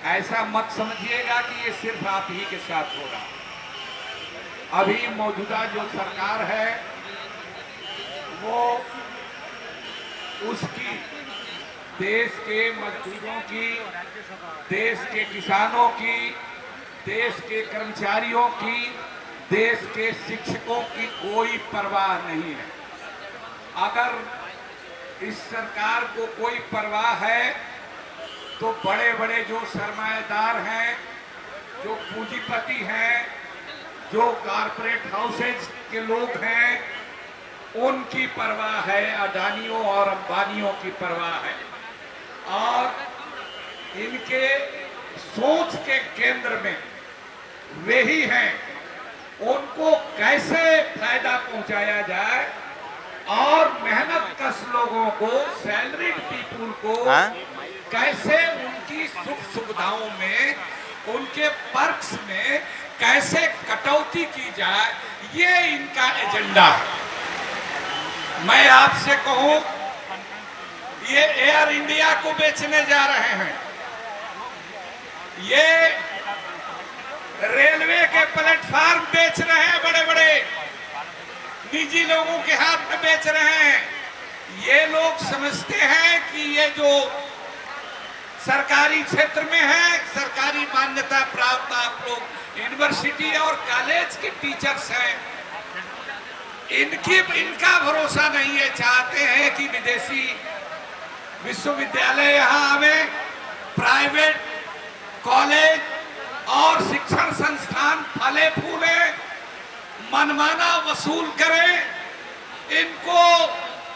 ऐसा मत समझिएगा कि ये सिर्फ आप ही के साथ हो रहा। अभी मौजूदा जो सरकार है वो उसकी देश के मजदूरों की, देश के किसानों की, देश के कर्मचारियों की, देश के शिक्षकों की कोई परवाह नहीं है। अगर इस सरकार को कोई परवाह है तो बड़े बड़े जो सरमाएदार हैं, जो पूंजीपति हैं, जो कारपोरेट हाउसेज के लोग हैं, उनकी परवाह है, अडानियों और अंबानियों की परवाह है। और इनके सोच के केंद्र में वे ही हैं। उनको कैसे फायदा पहुंचाया जाए और मेहनत कश लोगों को, सैलरीड पीपुल को कैसे उनकी सुख सुविधाओं में, उनके पर्क्स में कैसे कटौती की जाए, ये इनका एजेंडा है। मैं आपसे कहूं, ये एयर इंडिया को बेचने जा रहे हैं, ये रेलवे के प्लेटफार्म बेच रहे हैं, बड़े बड़े निजी लोगों के हाथ में बेच रहे हैं। ये लोग समझते हैं कि ये जो सरकारी क्षेत्र में है, सरकारी मान्यता प्राप्त आप लोग यूनिवर्सिटी और कॉलेज के टीचर्स हैं, इनका भरोसा नहीं है। चाहते हैं कि विदेशी विश्वविद्यालय यहाँ आवे, प्राइवेट कॉलेज और शिक्षण संस्थान फले फूले, मनमाना वसूल करें। इनको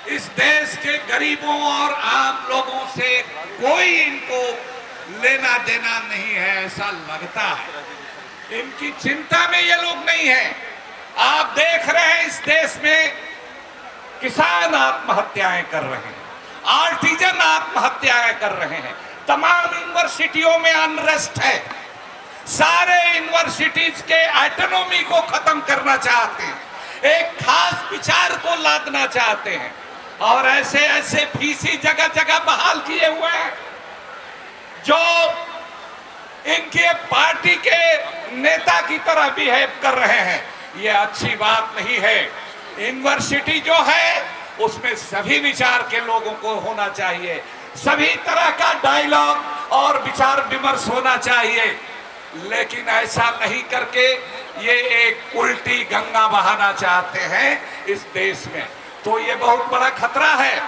इस देश के गरीबों और आम लोगों से कोई इनको लेना देना नहीं है, ऐसा लगता है। इनकी चिंता में ये लोग नहीं है। आप देख रहे हैं इस देश में किसान आत्महत्याएं कर रहे हैं, आर्टिजन आत्महत्याएं कर रहे हैं, तमाम यूनिवर्सिटियों में अनरेस्ट है, सारे यूनिवर्सिटीज के ऑटोनॉमी को खत्म करना चाहते हैं, एक खास विचार को लादना चाहते हैं और ऐसे ऐसे फीसी जगह जगह बहाल किए हुए हैं जो इनके पार्टी के नेता की तरह बिहेव कर रहे हैं। ये अच्छी बात नहीं है। यूनिवर्सिटी जो है उसमें सभी विचार के लोगों को होना चाहिए, सभी तरह का डायलॉग और विचार विमर्श होना चाहिए, लेकिन ऐसा नहीं करके ये एक उल्टी गंगा बहाना चाहते हैं इस देश में। तो ये बहुत बड़ा खतरा है,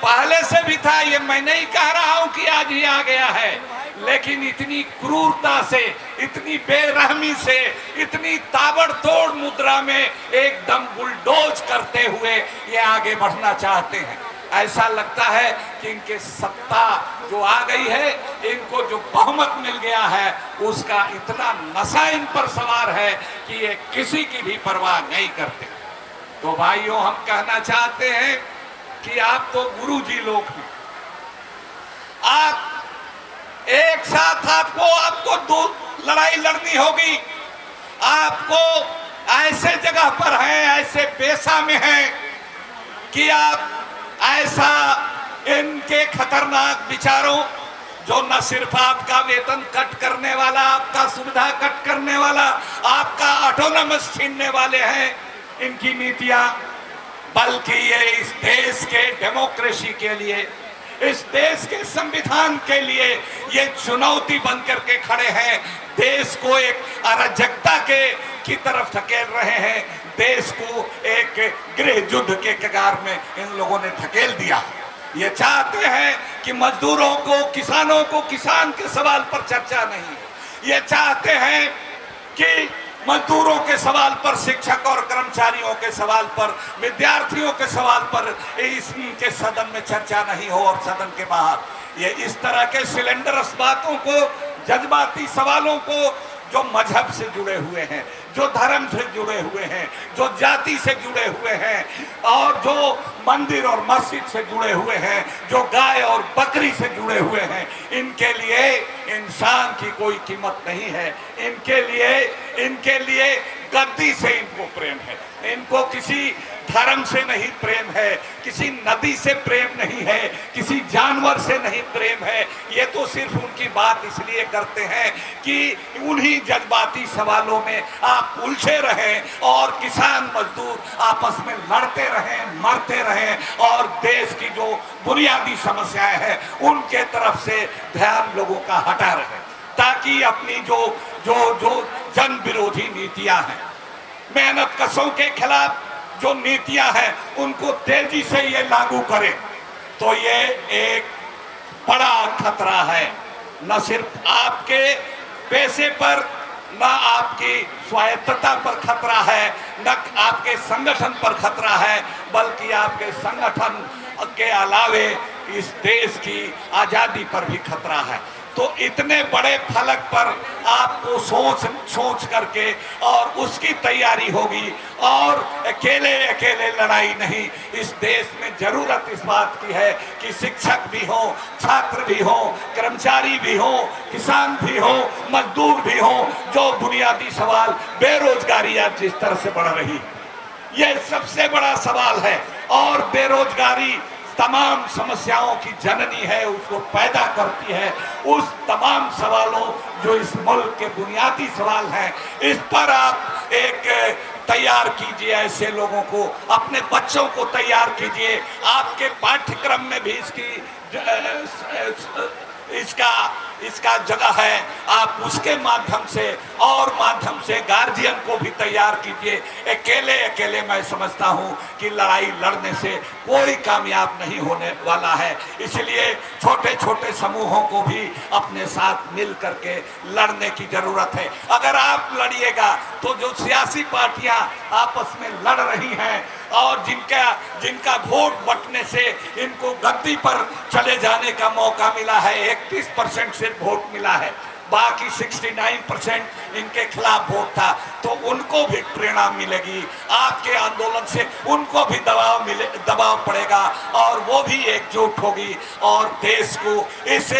पहले से भी था। ये मैं नहीं कह रहा हूं कि आज ही आ गया है, लेकिन इतनी क्रूरता से, इतनी बेरहमी से, इतनी ताबड़तोड़ मुद्रा में एकदम बुलडोज करते हुए ये आगे बढ़ना चाहते हैं। ऐसा लगता है कि इनके सत्ता जो आ गई है, इनको जो बहुमत मिल गया है, उसका इतना नशा इन पर सवार है कि ये किसी की भी परवाह नहीं करते। तो भाइयों, हम कहना चाहते हैं कि आप तो गुरुजी लोग हैं, आप एक साथ आपको दो लड़ाई लड़नी होगी। आपको ऐसे जगह पर हैं, ऐसे पेशा में हैं कि आप ऐसा इनके खतरनाक विचारों, जो न सिर्फ आपका वेतन कट करने वाला, आपका सुविधा कट करने वाला, आपका ऑटोनॉमस छीनने वाले हैं इनकी नीतियां, बल्कि ये इस देश के डेमोक्रेसी के लिए, इस देश के संविधान के लिए ये चुनौती बन करके खड़े हैं। देश को एक अराजकता की तरफ धकेल रहे हैं, देश को एक गृह युद्ध के कगार में इन लोगों ने धकेल दिया। ये चाहते हैं कि मजदूरों को, किसानों को, किसान के सवाल पर चर्चा नहीं, ये चाहते हैं कि मजदूरों के सवाल पर, शिक्षक और कर्मचारियों के सवाल पर, विद्यार्थियों के सवाल पर इसके सदन में चर्चा नहीं हो और सदन के बाहर। ये इस तरह के सिलेंडरस बातों को, जज्बाती सवालों को, जो मजहब से जुड़े हुए हैं, जो धर्म से जुड़े हुए हैं, जो जाति से जुड़े हुए हैं और जो मंदिर और मस्जिद से जुड़े हुए हैं, जो गाय और बकरी से जुड़े हुए हैं, इनके लिए इंसान की कोई कीमत नहीं है। इनके लिए गद्दी से इनको प्रेम है, इनको किसी धर्म से नहीं प्रेम है, किसी नदी से प्रेम नहीं है, किसी जानवर से नहीं प्रेम है। ये तो सिर्फ उनकी बात इसलिए करते हैं कि उन्हीं जज्बाती सवालों में आप उलझे रहें और किसान मजदूर आपस में लड़ते रहें, मरते रहें और देश की जो बुनियादी समस्याएं हैं उनके तरफ से ध्यान लोगों का हटा रहे, ताकि अपनी जो जो जो जन विरोधी नीतियां हैं, मेहनत कशों के खिलाफ जो नीतियां हैं उनको तेजी से ये लागू करें, तो ये एक बड़ा खतरा है, न सिर्फ आपके पैसे पर, न आपकी स्वायत्तता पर खतरा है, न आपके संगठन पर खतरा है, बल्कि आपके संगठन के अलावे इस देश की आजादी पर भी खतरा है। तो इतने बड़े फलक पर आपको सोच करके और उसकी तैयारी होगी, और अकेले अकेले लड़ाई नहीं। इस देश में जरूरत इस बात की है कि शिक्षक भी हो, छात्र भी हो, कर्मचारी भी हो, किसान भी हो, मजदूर भी हो। जो बुनियादी सवाल बेरोजगारी आज जिस तरह से बढ़ रही है, ये सबसे बड़ा सवाल है, और बेरोजगारी तमाम समस्याओं की जननी है, उसको पैदा करती है। उस तमाम सवालों जो इस मुल्क के बुनियादी सवाल हैं, इस पर आप एक तैयार कीजिए, ऐसे लोगों को, अपने बच्चों को तैयार कीजिए। आपके पाठ्यक्रम में भी इसका जगह है। आप उसके माध्यम से और माध्यम से गार्जियन को भी तैयार कीजिए। अकेले अकेले मैं समझता हूं कि लड़ाई लड़ने से कोई कामयाब नहीं होने वाला है, इसलिए छोटे छोटे समूहों को भी अपने साथ मिल करके लड़ने की जरूरत है। अगर आप लड़िएगा तो जो सियासी पार्टियां आपस में लड़ रही हैं और जिनका वोट बंटने से इनको गद्दी पर चले जाने का मौका मिला है, 31% से वोट मिला है, बाकी 69% इनके खिलाफ वोट था, तो उनको भी प्रेरणा मिलेगी। आपके आंदोलन से उनको भी दबाव पड़ेगा और वो भी एकजुट होगी और देश को इस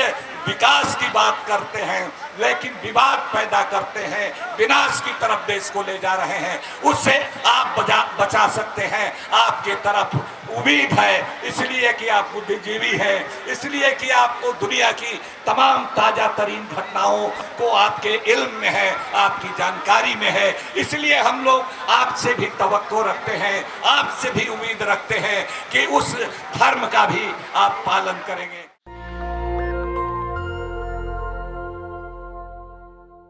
विकास की बात करते हैं लेकिन विवाद पैदा करते हैं, विनाश की तरफ देश को ले जा रहे हैं, उससे आप बचा सकते हैं। आपके तरफ उम्मीद है, इसलिए कि आप बुद्धिजीवी हैं, इसलिए कि आपको दुनिया की तमाम ताजा तरीन घटनाओं को आपके इल्म में है, आपकी जानकारी में है, इसलिए हम लोग आपसे भी तवक्को रखते हैं, आपसे भी उम्मीद रखते हैं कि उस धर्म का भी आप पालन करेंगे।